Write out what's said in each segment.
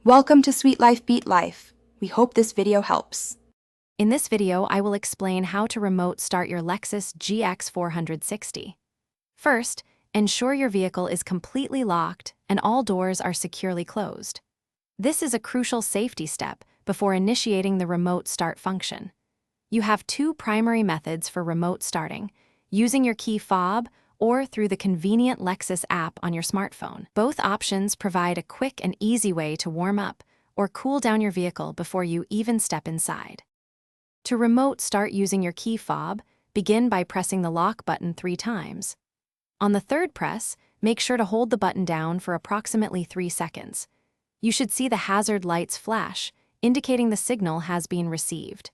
Welcome to Sweet Life Beat Life. We hope this video helps. In this video, I will explain how to remote start your Lexus GX 460. First, ensure your vehicle is completely locked and all doors are securely closed. This is a crucial safety step before initiating the remote start function. You have two primary methods for remote starting, using your key fob or through the convenient Lexus app on your smartphone. Both options provide a quick and easy way to warm up or cool down your vehicle before you even step inside. To remote start using your key fob, begin by pressing the lock button 3 times. On the third press, make sure to hold the button down for approximately 3 seconds. You should see the hazard lights flash, indicating the signal has been received.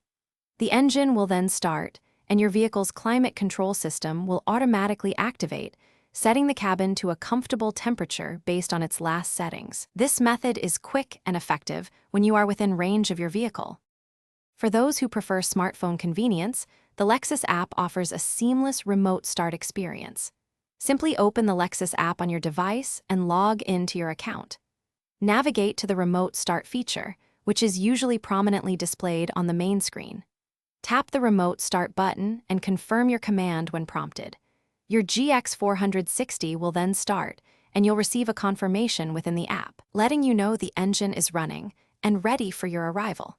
The engine will then start, and your vehicle's climate control system will automatically activate, setting the cabin to a comfortable temperature based on its last settings. This method is quick and effective when you are within range of your vehicle. For those who prefer smartphone convenience, the Lexus app offers a seamless remote start experience. Simply open the Lexus app on your device and log into your account. Navigate to the remote start feature, which is usually prominently displayed on the main screen. Tap the remote start button and confirm your command when prompted. Your GX 460 will then start, and you'll receive a confirmation within the app, letting you know the engine is running and ready for your arrival.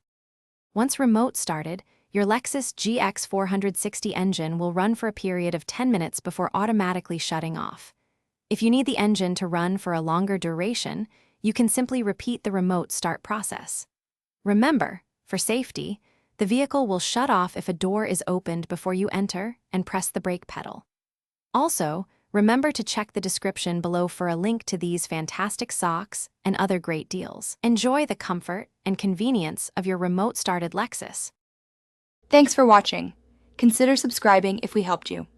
Once remote started, your Lexus GX 460 engine will run for a period of 10 minutes before automatically shutting off. If you need the engine to run for a longer duration, you can simply repeat the remote start process. Remember, for safety, the vehicle will shut off if a door is opened before you enter and press the brake pedal. Also, remember to check the description below for a link to these fantastic socks and other great deals. Enjoy the comfort and convenience of your remote-started Lexus. Thanks for watching. Consider subscribing if we helped you.